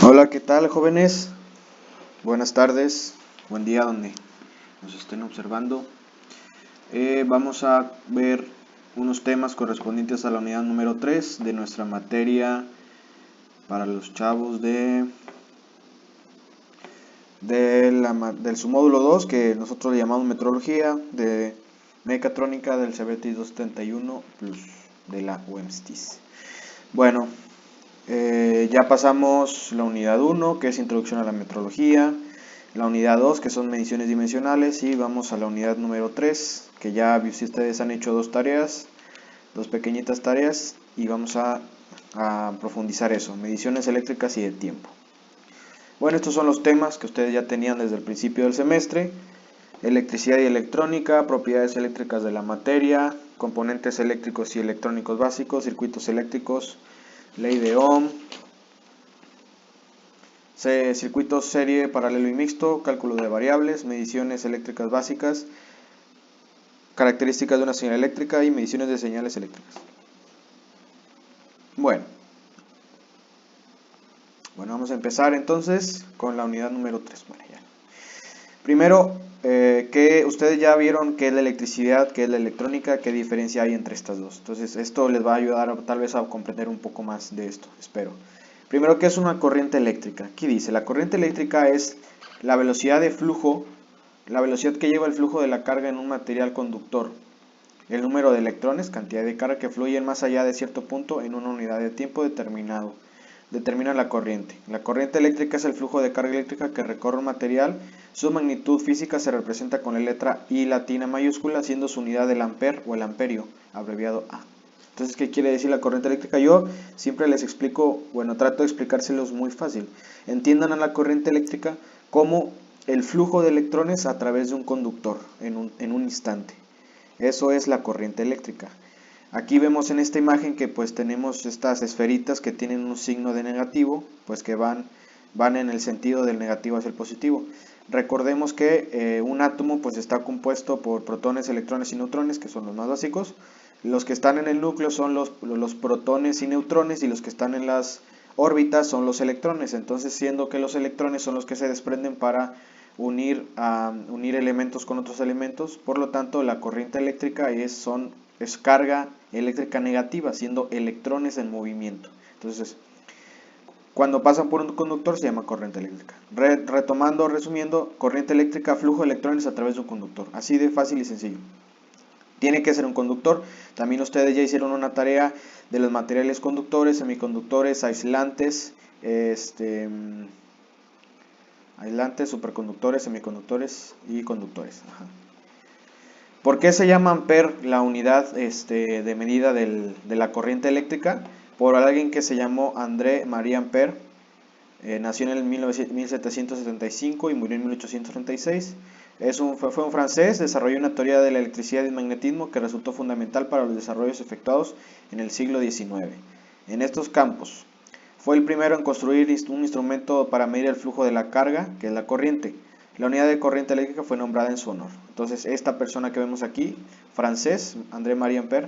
Hola, ¿qué tal, jóvenes? Buenas tardes, buen día donde nos estén observando. Vamos a ver unos temas correspondientes a la unidad número 3 de nuestra materia para los chavos del submódulo 2, que nosotros le llamamos metrología, de mecatrónica del CBT 271 plus de la UEMSTIS. Bueno, ya pasamos la unidad 1, que es introducción a la metrología, la unidad 2, que son mediciones dimensionales, y vamos a la unidad número 3, que ya si ustedes han hecho dos pequeñitas tareas, y vamos a profundizar eso, mediciones eléctricas y de tiempo. Bueno, estos son los temas que ustedes ya tenían desde el principio del semestre: electricidad y electrónica, propiedades eléctricas de la materia, componentes eléctricos y electrónicos básicos, circuitos eléctricos, ley de Ohm, circuitos serie, paralelo y mixto, cálculo de variables, mediciones eléctricas básicas, características de una señal eléctrica y mediciones de señales eléctricas. Bueno, vamos a empezar entonces con la unidad número 3. Bueno, ya. Primero, que ustedes ya vieron qué es la electricidad, qué es la electrónica, qué diferencia hay entre estas dos. Entonces, esto les va a ayudar tal vez a comprender un poco más de esto, espero. Primero, ¿qué es una corriente eléctrica? Aquí dice, la corriente eléctrica es la velocidad de flujo, la velocidad que lleva el flujo de la carga en un material conductor. El número de electrones, cantidad de carga que fluyen más allá de cierto punto en una unidad de tiempo determinado. Determina la corriente. La corriente eléctrica es el flujo de carga eléctrica que recorre un material. Su magnitud física se representa con la letra I latina mayúscula, siendo su unidad el ampere o el amperio, abreviado A. Entonces, ¿qué quiere decir la corriente eléctrica? Yo siempre les explico, trato de explicárselos muy fácil. Entiendan a la corriente eléctrica como el flujo de electrones a través de un conductor en un instante. Eso es la corriente eléctrica. Aquí vemos en esta imagen que pues tenemos estas esferitas que tienen un signo de negativo, pues que van en el sentido del negativo hacia el positivo. Recordemos que un átomo pues está compuesto por protones, electrones y neutrones, que son los más básicos. Los que están en el núcleo son los protones y neutrones, y los que están en las órbitas son los electrones. Entonces, siendo que los electrones son los que se desprenden para unir elementos con otros elementos, por lo tanto la corriente eléctrica es carga eléctrica negativa, siendo electrones en movimiento. Entonces, cuando pasan por un conductor se llama corriente eléctrica. Resumiendo, corriente eléctrica, flujo de electrones a través de un conductor. Así de fácil y sencillo. Tiene que ser un conductor. También ustedes ya hicieron una tarea de los materiales conductores, semiconductores, aislantes, superconductores, semiconductores y conductores. Ajá. ¿Por qué se llama ampere la unidad de medida de la corriente eléctrica? Por alguien que se llamó André Marie Ampère. Nació en el 1775 y murió en 1836. Fue un francés. Desarrolló una teoría de la electricidad y el magnetismo que resultó fundamental para los desarrollos efectuados en el siglo XIX. En estos campos, fue el primero en construir un instrumento para medir el flujo de la carga, que es la corriente. La unidad de corriente eléctrica fue nombrada en su honor. Entonces, esta persona que vemos aquí, francés, André Marie Ampère,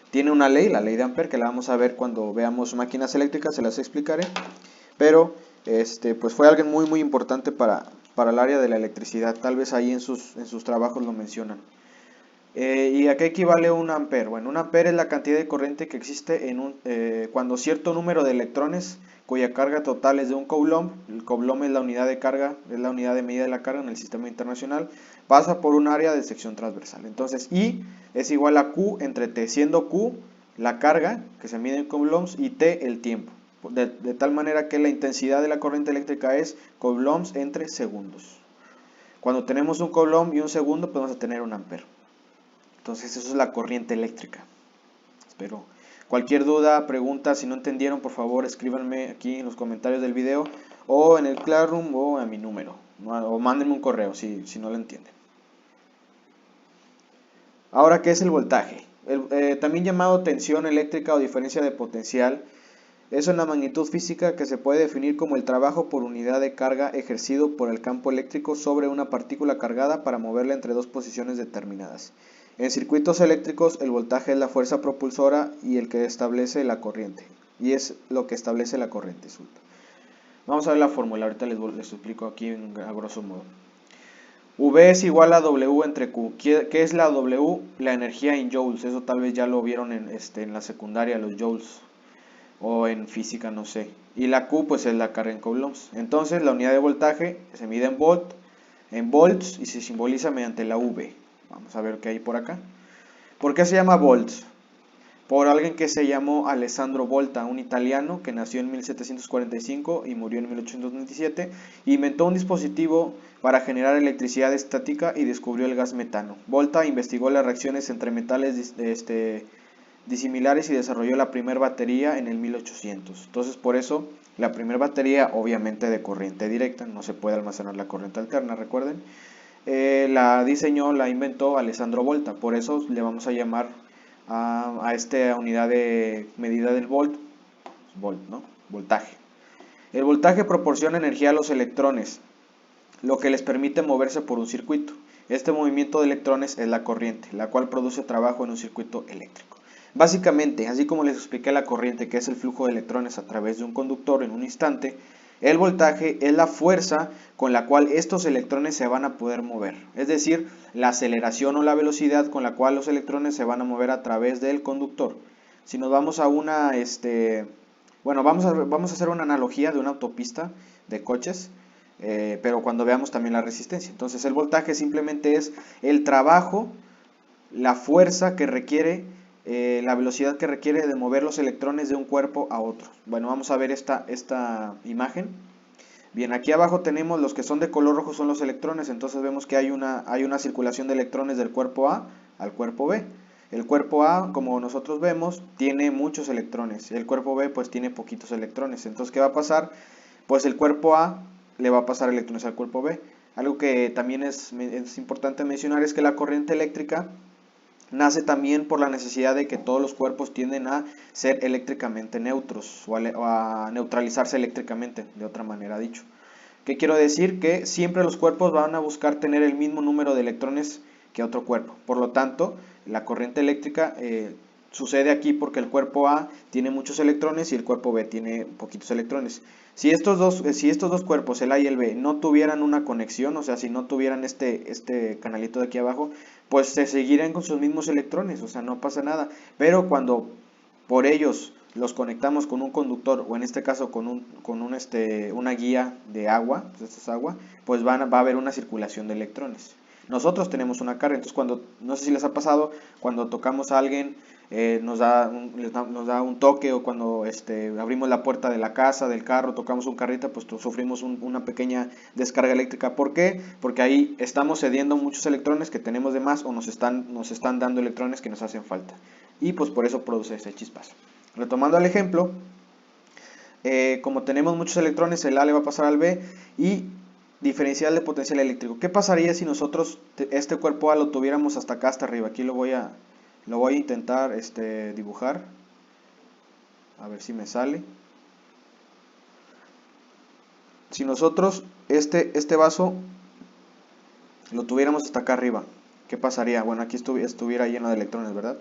tiene una ley, la ley de Ampère, que la vamos a ver cuando veamos máquinas eléctricas, se las explicaré. Pero, pues fue alguien muy, muy importante para el área de la electricidad. Tal vez ahí en sus trabajos lo mencionan. ¿Y a qué equivale un ampere? Bueno, un ampere es la cantidad de corriente que existe cuando cierto número de electrones, cuya carga total es de un coulomb, el coulomb es la unidad de carga, es la unidad de medida de la carga en el sistema internacional, pasa por un área de sección transversal. Entonces, I es igual a Q entre T, siendo Q la carga, que se mide en coulombs, y T el tiempo. De tal manera que la intensidad de la corriente eléctrica es coulombs entre segundos. Cuando tenemos un coulomb y un segundo, podemos tener un ampere. Entonces, eso es la corriente eléctrica. Espero. Cualquier duda, pregunta, si no entendieron, por favor escríbanme aquí en los comentarios del video, o en el Classroom, o a mi número, o mándenme un correo si no lo entienden. Ahora, ¿qué es el voltaje? También llamado tensión eléctrica o diferencia de potencial, es una magnitud física que se puede definir como el trabajo por unidad de carga ejercido por el campo eléctrico sobre una partícula cargada para moverla entre dos posiciones determinadas. En circuitos eléctricos, el voltaje es la fuerza propulsora y el que establece la corriente. Y es lo que establece la corriente. Vamos a ver la fórmula, ahorita les explico aquí a grosso modo. V es igual a W entre Q. ¿Qué es la W? La energía en joules. Eso tal vez ya lo vieron en la secundaria, los joules. O en física, no sé. Y la Q pues es la carga en coulombs. Entonces la unidad de voltaje se mide en volts y se simboliza mediante la V. Vamos a ver qué hay por acá. ¿Por qué se llama volts? Por alguien que se llamó Alessandro Volta, un italiano que nació en 1745 y murió en 1827, inventó un dispositivo para generar electricidad estática y descubrió el gas metano. Volta investigó las reacciones entre metales disimilares y desarrolló la primera batería en el 1800. Entonces por eso la primera batería, obviamente de corriente directa, no se puede almacenar la corriente alterna, recuerden, la diseñó, la inventó Alessandro Volta. Por eso le vamos a llamar a esta unidad de medida del volt, ¿no? Voltaje. El voltaje proporciona energía a los electrones, lo que les permite moverse por un circuito. Este movimiento de electrones es la corriente, la cual produce trabajo en un circuito eléctrico. Básicamente, así como les expliqué la corriente, que es el flujo de electrones a través de un conductor en un instante, el voltaje es la fuerza con la cual estos electrones se van a poder mover, es decir, la aceleración o la velocidad con la cual los electrones se van a mover a través del conductor. Si nos vamos a vamos a hacer una analogía de una autopista de coches, pero cuando veamos también la resistencia. Entonces el voltaje simplemente es el trabajo, la fuerza que requiere, la velocidad que requiere de mover los electrones de un cuerpo a otro. Bueno, vamos a ver esta imagen. Bien, aquí abajo tenemos los que son de color rojo, son los electrones. Entonces vemos que hay una circulación de electrones del cuerpo A al cuerpo B. El cuerpo A, como nosotros vemos, tiene muchos electrones. El cuerpo B pues tiene poquitos electrones. Entonces, ¿qué va a pasar? Pues el cuerpo A le va a pasar electrones al cuerpo B. Algo que también es importante mencionar es que la corriente eléctrica nace también por la necesidad de que todos los cuerpos tienden a ser eléctricamente neutros o a neutralizarse eléctricamente, de otra manera dicho. ¿Qué quiero decir? Que siempre los cuerpos van a buscar tener el mismo número de electrones que otro cuerpo. Por lo tanto, la corriente eléctrica sucede aquí porque el cuerpo A tiene muchos electrones y el cuerpo B tiene poquitos electrones. Si estos dos cuerpos, el A y el B, no tuvieran una conexión, o sea, si no tuvieran este canalito de aquí abajo, pues se seguirían con sus mismos electrones, o sea, no pasa nada. Pero cuando por ellos los conectamos con un conductor, o en este caso con una guía de agua, pues esto es agua, pues va a haber una circulación de electrones. Nosotros tenemos una carga, entonces no sé si les ha pasado, cuando tocamos a alguien, nos da un toque, o cuando abrimos la puerta de la casa, del carro, tocamos un carrito, pues sufrimos una pequeña descarga eléctrica. ¿Por qué? Porque ahí estamos cediendo muchos electrones que tenemos de más, o nos están dando electrones que nos hacen falta. Y pues por eso produce ese chispazo. Retomando el ejemplo, como tenemos muchos electrones, el A le va a pasar al B y diferencial de potencial eléctrico. ¿Qué pasaría si nosotros este cuerpo A lo tuviéramos hasta acá, hasta arriba? Aquí lo voy a intentar dibujar. A ver si me sale. Si nosotros este vaso lo tuviéramos hasta acá arriba, ¿qué pasaría? Bueno, aquí estuviera lleno de electrones, ¿verdad?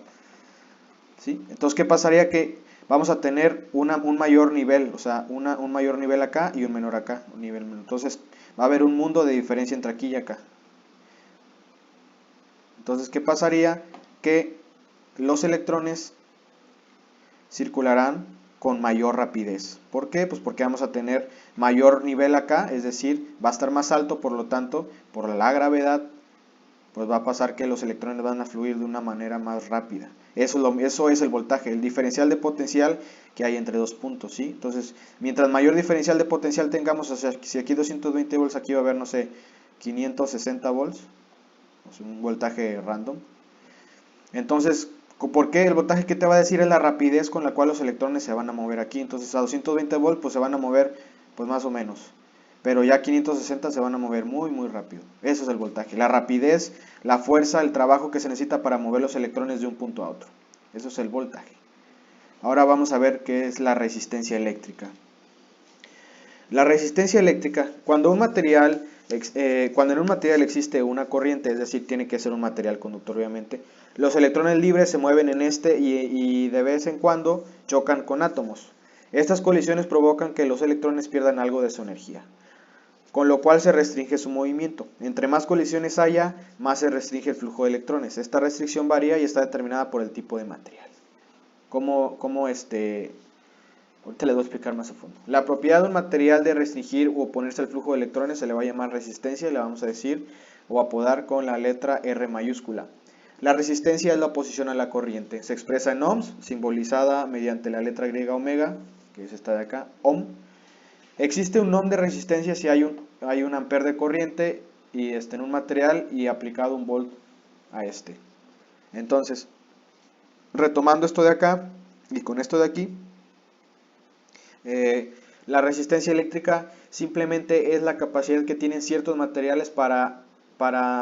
¿Sí? Entonces, ¿qué pasaría? Que vamos a tener un mayor nivel, o sea, un mayor nivel acá y un menor acá, un nivel menor. Entonces, va a haber un mundo de diferencia entre aquí y acá. Entonces, ¿qué pasaría? Que los electrones circularán con mayor rapidez. ¿Por qué? Pues porque vamos a tener mayor nivel acá, es decir, va a estar más alto, por lo tanto, por la gravedad, pues va a pasar que los electrones van a fluir de una manera más rápida. Eso es el voltaje, el diferencial de potencial que hay entre dos puntos, ¿sí? Entonces, mientras mayor diferencial de potencial tengamos, o sea, si aquí 220 volts, aquí va a haber, no sé, 560 volts, o sea, un voltaje random. Entonces, ¿por qué? El voltaje que te va a decir es la rapidez con la cual los electrones se van a mover aquí. Entonces, a 220 volts, pues se van a mover, pues más o menos. Pero ya 560 se van a mover muy muy rápido. Eso es el voltaje, la rapidez, la fuerza, el trabajo que se necesita para mover los electrones de un punto a otro. Eso es el voltaje. Ahora vamos a ver qué es la resistencia eléctrica. La resistencia eléctrica, cuando en un material existe una corriente, es decir, tiene que ser un material conductor obviamente, los electrones libres se mueven en y de vez en cuando chocan con átomos. Estas colisiones provocan que los electrones pierdan algo de su energía, con lo cual se restringe su movimiento. Entre más colisiones haya, más se restringe el flujo de electrones. Esta restricción varía y está determinada por el tipo de material. Ahorita les voy a explicar más a fondo. La propiedad de un material de restringir o oponerse al flujo de electrones se le va a llamar resistencia y la vamos a decir o apodar con la letra R mayúscula. La resistencia es la oposición a la corriente. Se expresa en ohms, simbolizada mediante la letra griega omega, que es esta de acá, ohm. Existe un ohm de resistencia si hay un ampere de corriente y en un material y aplicado un volt a este. Entonces, retomando esto de acá y con esto de aquí, la resistencia eléctrica simplemente es la capacidad que tienen ciertos materiales para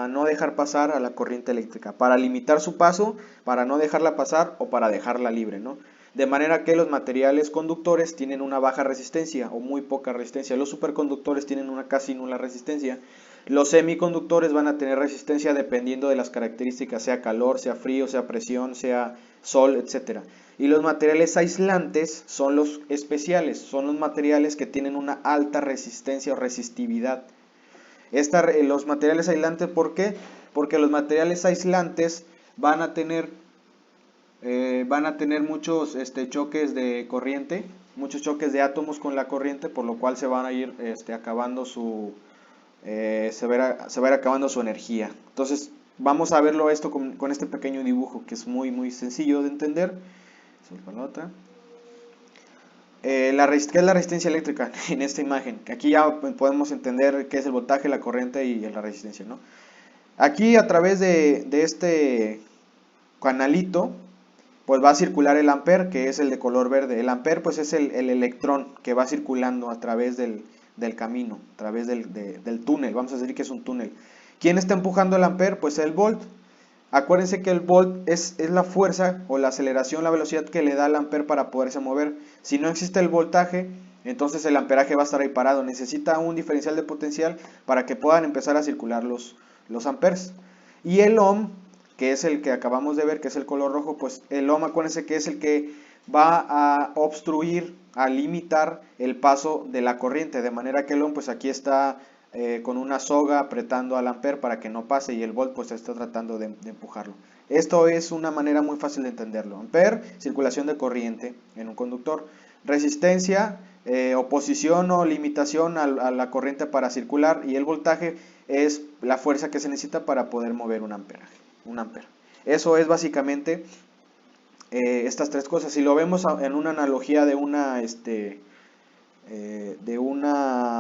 no dejar pasar a la corriente eléctrica, para limitar su paso, para no dejarla pasar o para dejarla libre, ¿no? De manera que los materiales conductores tienen una baja resistencia o muy poca resistencia. Los superconductores tienen una casi nula resistencia. Los semiconductores van a tener resistencia dependiendo de las características, sea calor, sea frío, sea presión, sea sol, etc. Y los materiales aislantes son los especiales, son los materiales que tienen una alta resistencia o resistividad. Los materiales aislantes, ¿por qué? Porque los materiales aislantes van a tener muchos choques de corriente, muchos choques de átomos con la corriente, por lo cual se van a ir acabando se va a ir acabando su energía. Entonces vamos a verlo esto con este pequeño dibujo que es muy muy sencillo de entender. ¿Qué es la resistencia eléctrica en esta imagen? Aquí ya podemos entender qué es el voltaje, la corriente y la resistencia, ¿no? Aquí a través de este canalito pues va a circular el ampere, que es el de color verde. El ampere pues es el electrón que va circulando a través del camino, a través del túnel, vamos a decir que es un túnel. ¿Quién está empujando el ampere? Pues el volt. Acuérdense que el volt es la fuerza o la aceleración, la velocidad que le da al ampere para poderse mover. Si no existe el voltaje, entonces el amperaje va a estar ahí parado. Necesita un diferencial de potencial para que puedan empezar a circular los amperes. Y el ohm, que es el que acabamos de ver, que es el color rojo, pues el ohm, acuérdense que es el que va a obstruir, a limitar el paso de la corriente, de manera que el ohm pues aquí está con una soga apretando al ampere para que no pase y el volt pues está tratando de empujarlo. Esto es una manera muy fácil de entenderlo. Ampere, circulación de corriente en un conductor. Resistencia, oposición o limitación a la corriente para circular, y el voltaje es la fuerza que se necesita para poder mover un ampere. Eso es básicamente estas tres cosas. Si lo vemos en una analogía de una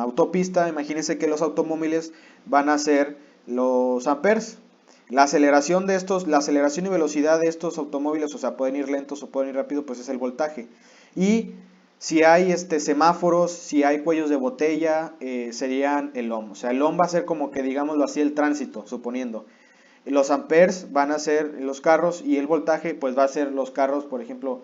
autopista, imagínense que los automóviles van a ser los amperes. La aceleración y velocidad de estos automóviles, o sea, pueden ir lentos o pueden ir rápido, pues es el voltaje. Y si hay semáforos, si hay cuellos de botella, serían el ohm. O sea, el ohm va a ser como que, digámoslo así, el tránsito, suponiendo. Los amperes van a ser los carros y el voltaje pues va a ser los carros. Por ejemplo,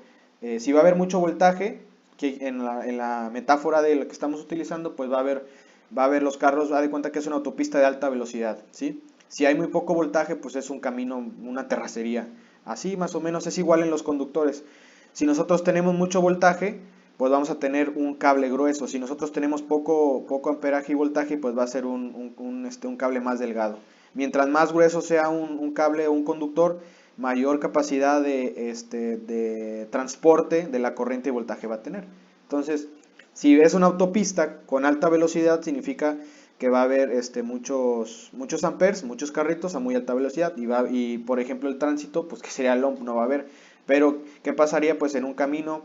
si va a haber mucho voltaje, que en la metáfora de lo que estamos utilizando, pues va a haber los carros, da de cuenta que es una autopista de alta velocidad, ¿sí? Si hay muy poco voltaje, pues es un camino, una terracería. Así más o menos es igual en los conductores. Si nosotros tenemos mucho voltaje, pues vamos a tener un cable grueso. Si nosotros tenemos poco amperaje y voltaje, pues va a ser un cable más delgado. Mientras más grueso sea un cable o un conductor, mayor capacidad de transporte de la corriente y voltaje va a tener. Entonces, si es una autopista con alta velocidad, significa que va a haber muchos amperes, muchos carritos a muy alta velocidad, y por ejemplo el tránsito, pues que sería el ohm, no va a haber. Pero, ¿qué pasaría pues en un camino,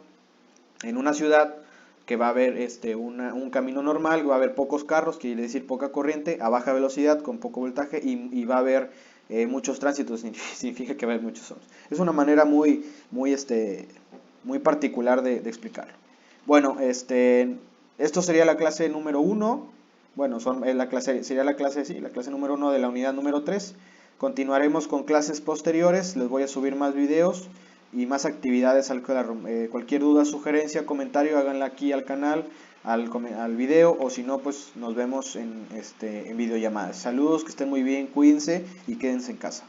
en una ciudad, que va a haber un camino normal, va a haber pocos carros, quiere decir poca corriente, a baja velocidad, con poco voltaje, y va a haber muchos tránsitos, significa que va a haber muchos ohms. Es una manera muy particular de explicarlo. Bueno, esto sería la clase número 1. Bueno, sería la clase número 1 de la unidad número 3. Continuaremos con clases posteriores, les voy a subir más videos y más actividades al claro. Cualquier duda, sugerencia, comentario, háganla aquí al canal, al video, o si no, pues nos vemos en videollamadas. Saludos, que estén muy bien, cuídense y quédense en casa.